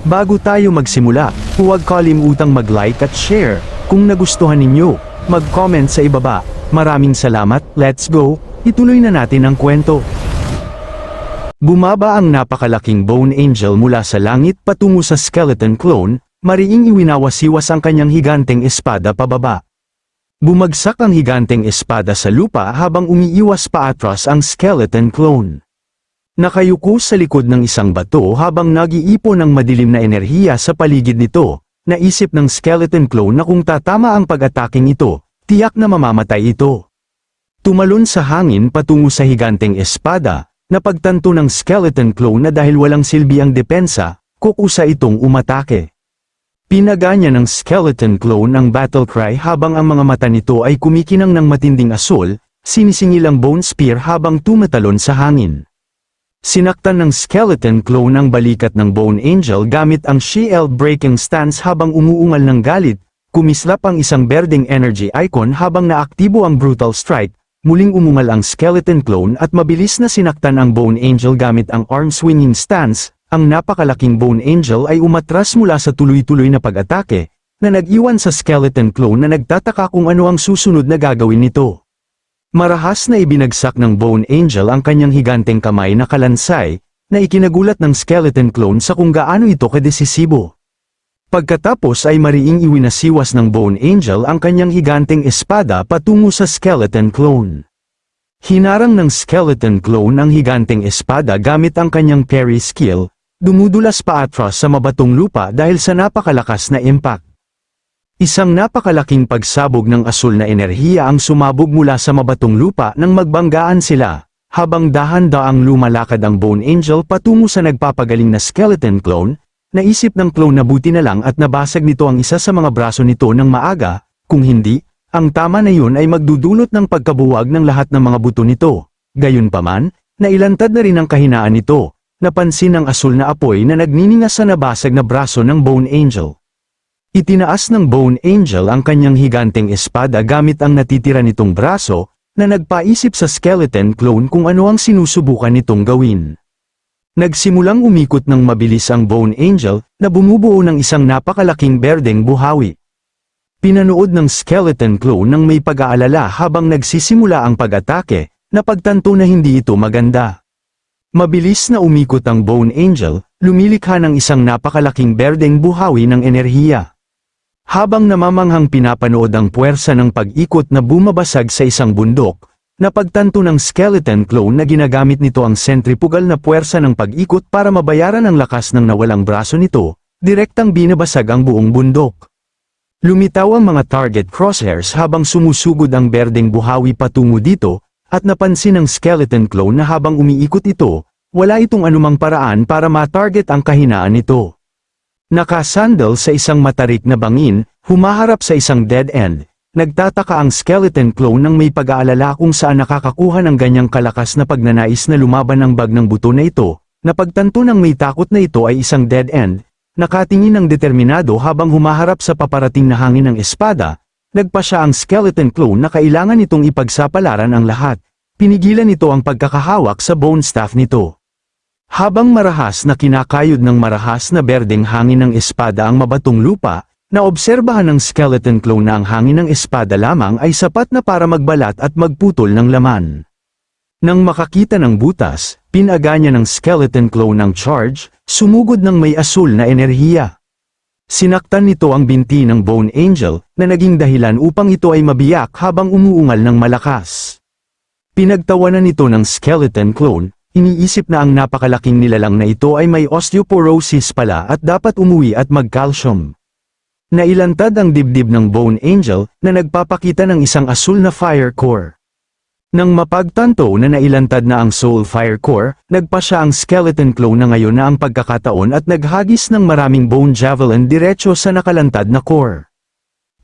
Bago tayo magsimula, huwag kalimutang mag-like at share. Kung nagustuhan ninyo, mag-comment sa ibaba. Maraming salamat, let's go, ituloy na natin ang kwento. Bumaba ang napakalaking Bone Angel mula sa langit patungo sa skeleton clone, mariing iwinawasiwas ang kanyang higanteng espada pababa. Bumagsak ang higanteng espada sa lupa habang umiiwas paatras ang skeleton clone. Nakayuko sa likod ng isang bato habang nag-iipon ng madilim na enerhiya sa paligid nito, naisip ng skeleton clone na kung tatama ang pag-ataking ito, tiyak na mamamatay ito. Tumalon sa hangin patungo sa higanteng espada, napagtanto ng skeleton clone na dahil walang silbi ang depensa, kukusa itong umatake. Pinaganya ng skeleton clone ang battle cry habang ang mga mata nito ay kumikinang ng matinding asul, sinisingil ang bone spear habang tumatalon sa hangin. Sinaktan ng skeleton clone ang balikat ng Bone Angel gamit ang shield breaking stance habang umuungal ng galit, kumislap ang isang berdeng energy icon habang naaktibo ang brutal strike, muling umungal ang skeleton clone at mabilis na sinaktan ang Bone Angel gamit ang arm swinging stance. Ang napakalaking Bone Angel ay umatras mula sa tuloy-tuloy na pag-atake, na nag-iwan sa skeleton clone na nagtataka kung ano ang susunod na gagawin nito. Marahas na ibinagsak ng Bone Angel ang kanyang higanteng kamay na kalansay, na ikinagulat ng skeleton clone sa kung gaano ito kadesisibo. Pagkatapos ay mariing iwinasiwas ng Bone Angel ang kanyang higanteng espada patungo sa skeleton clone. Hinarang ng skeleton clone ang higanteng espada gamit ang kanyang parry skill, dumudulas paatras sa mabatong lupa dahil sa napakalakas na impact. Isang napakalaking pagsabog ng asul na enerhiya ang sumabog mula sa mabatong lupa nang magbanggaan sila, habang dahan-daang lumalakad ang Bone Angel patungo sa nagpapagaling na skeleton clone, naisip ng clone na buti na lang at nabasag nito ang isa sa mga braso nito ng maaga, kung hindi, ang tama na yun ay magdudulot ng pagkabuwag ng lahat ng mga buto nito. Gayunpaman, nailantad na rin ang kahinaan nito, napansin ng asul na apoy na nagniningas sa nabasag na braso ng Bone Angel. Itinaas ng Bone Angel ang kanyang higanteng espada gamit ang natitira nitong braso, na nagpaisip sa skeleton clone kung ano ang sinusubukan nitong gawin. Nagsimulang umikot ng mabilis ang Bone Angel, na bumubuo ng isang napakalaking berdeng buhawi. Pinanood ng skeleton clone nang may pag-aalala habang nagsisimula ang pag-atake, napagtanto na hindi ito maganda. Mabilis na umikot ang Bone Angel, lumilikha ng isang napakalaking berdeng buhawi ng enerhiya. Habang namamanghang pinapanood ang puwersa ng pag-ikot na bumabasag sa isang bundok, napagtanto ng skeleton clone na ginagamit nito ang centrifugal na puwersa ng pag-ikot para mabayaran ang lakas ng nawalang braso nito, direktang binabasag ang buong bundok. Lumitaw ang mga target crosshairs habang sumusugod ang berdeng buhawi patungo dito, at napansin ng skeleton clone na habang umiikot ito, wala itong anumang paraan para ma-target ang kahinaan nito. Nakasandal sa isang matarik na bangin, humaharap sa isang dead end, nagtataka ang skeleton clone nang may pag-aalala kung saan nakakakuha ng ganyang kalakas na pagnanais na lumaban ng bag ng buto na ito, napagtanto ng may takot na ito ay isang dead end, nakatingin ng determinado habang humaharap sa paparating na hangin ng espada, nagpa siya ang skeleton clone na kailangan itong ipagsapalaran ang lahat, pinigilan nito ang pagkakahawak sa bone staff nito. Habang marahas na kinakayod ng marahas na berdeng hangin ng espada ang mabatong lupa, naobserbahan ng skeleton clone na ang hangin ng espada lamang ay sapat na para magbalat at magputol ng laman. Nang makakita ng butas, pinaganya ng skeleton clone ang charge, sumugod ng may asul na enerhiya. Sinaktan nito ang binti ng Bone Angel, na naging dahilan upang ito ay mabiyak habang umuungal ng malakas. Pinagtawanan nito ng skeleton clone, iniisip na ang napakalaking nilalang na ito ay may osteoporosis pala at dapat umuwi at mag-calcium. Nailantad ang dibdib ng Bone Angel, na nagpapakita ng isang asul na fire core. Nang mapagtanto na nailantad na ang soul fire core, nagpa siya ang skeleton clone na ngayon na ang pagkakataon at naghagis ng maraming bone javelin diretso sa nakalantad na core.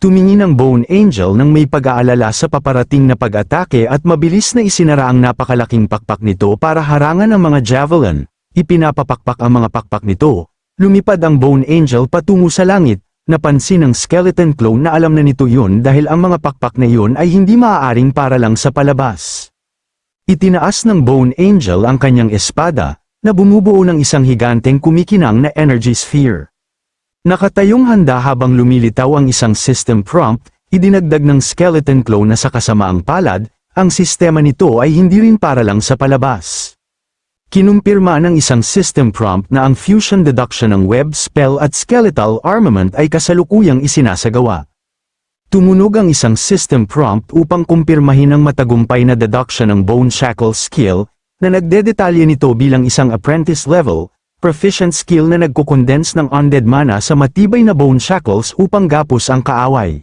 Tumingin ang Bone Angel nang may pag-aalala sa paparating na pag-atake at mabilis na isinara ang napakalaking pakpak nito para harangan ang mga javelin. Ipinapapakpak ang mga pakpak nito. Lumipad ang Bone Angel patungo sa langit, napansin ng skeleton clone na alam na nito yun dahil ang mga pakpak na yun ay hindi maaaring para lang sa palabas. Itinaas ng Bone Angel ang kanyang espada, na bumubuo ng isang higanteng kumikinang na energy sphere. Nakatayong handa habang lumilitaw ang isang system prompt, idinagdag ng skeleton clone na sa kasamaang palad, ang sistema nito ay hindi rin para lang sa palabas. Kinumpirma ng isang system prompt na ang fusion deduction ng web spell at skeletal armament ay kasalukuyang isinasagawa. Tumunog ang isang system prompt upang kumpirmahin ang matagumpay na deduction ng Bone Shackle skill, na nagdedetalye nito bilang isang apprentice level, proficient skill na nagkukondense ng undead mana sa matibay na bone shackles upang gapos ang kaaway.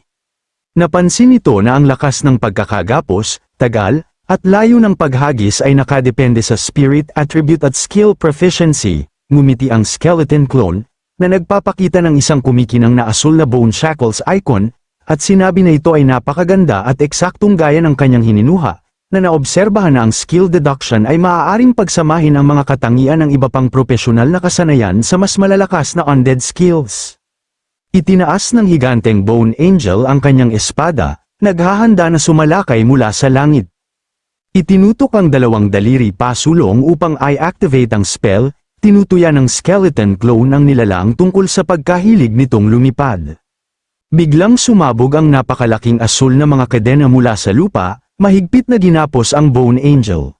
Napansin nito na ang lakas ng pagkakagapos, tagal, at layo ng paghagis ay nakadepende sa spirit attribute at skill proficiency, ngumiti ang skeleton clone, na nagpapakita ng isang kumikinang na asul na bone shackles icon, at sinabi na ito ay napakaganda at eksaktong gaya ng kanyang hininuha, na naobserbahan na ang skill deduction ay maaaring pagsamahin ang mga katangian ng iba pang propesyonal na kasanayan sa mas malalakas na undead skills. Itinaas ng higanteng Bone Angel ang kanyang espada, naghahanda na sumalakay mula sa langit. Itinutok ang dalawang daliri pasulong upang i-activate ang spell, tinutuya ng skeleton clone ang nilalang tungkol sa pagkahilig nitong lumipad. Biglang sumabog ang napakalaking asul na mga kadena mula sa lupa, mahigpit na ginapos ang Bone Angel.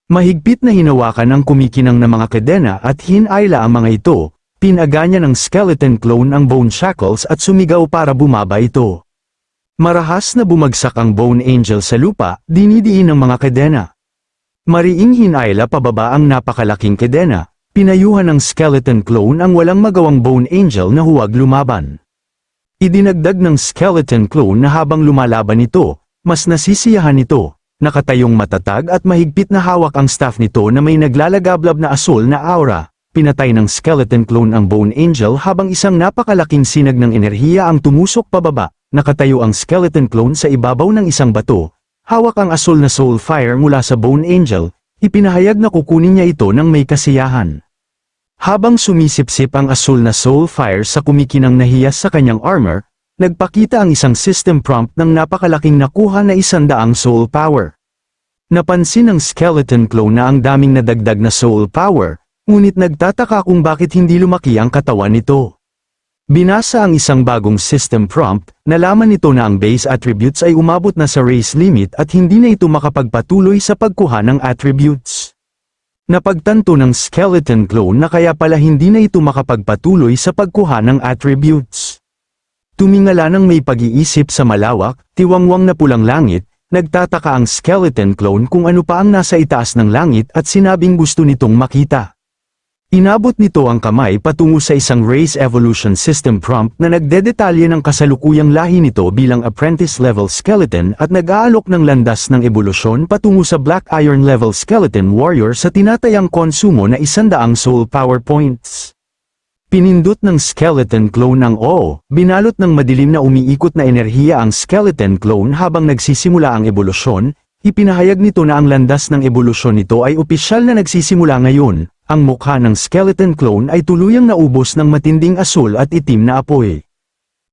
Mahigpit na hinawakan ang kumikinang na mga kadena at hinayla ang mga ito, pinaga niya ng skeleton clone ang bone shackles at sumigaw para bumaba ito. Marahas na bumagsak ang Bone Angel sa lupa, dinidiin ng mga kadena. Mariing hinayla pababa ang napakalaking kadena, pinayuhan ng skeleton clone ang walang magawang Bone Angel na huwag lumaban. Idinagdag ng skeleton clone na habang lumalaban ito, mas nasisiyahan nito, nakatayong matatag at mahigpit na hawak ang staff nito na may naglalagablab na asul na aura. Pinatay ng skeleton clone ang Bone Angel habang isang napakalaking sinag ng enerhiya ang tumusok pababa, nakatayo ang skeleton clone sa ibabaw ng isang bato, hawak ang asul na soul fire mula sa Bone Angel, ipinahayag na kukunin niya ito ng may kasiyahan. Habang sumisipsip ang asul na soul fire sa kumikinang nahiyas sa kanyang armor, nagpakita ang isang system prompt ng napakalaking nakuha na 100 soul power. Napansin ng skeleton clone na ang daming nadagdag na soul power, ngunit nagtataka kung bakit hindi lumaki ang katawan nito. Binasa ang isang bagong system prompt, nalaman nito na ang base attributes ay umabot na sa race limit at hindi na ito makapagpatuloy sa pagkuha ng attributes. Napagtanto ng skeleton clone na kaya pala hindi na ito makapagpatuloy sa pagkuha ng attributes. Tumingala ng may pag-iisip sa malawak, tiwangwang na pulang langit, nagtataka ang skeleton clone kung ano pa ang nasa itaas ng langit at sinabing gusto nitong makita. Inabot nito ang kamay patungo sa isang race evolution system prompt na nagdedetalye ng kasalukuyang lahi nito bilang apprentice level skeleton at nag-aalok ng landas ng ebolusyon patungo sa black iron level skeleton warrior sa tinatayang konsumo na 100 soul power points. Pinindot ng skeleton clone ang O, binalot ng madilim na umiikot na enerhiya ang skeleton clone habang nagsisimula ang ebolusyon, ipinahayag nito na ang landas ng ebolusyon nito ay opisyal na nagsisimula ngayon. Ang mukha ng skeleton clone ay tuluyang naubos ng matinding asul at itim na apoy.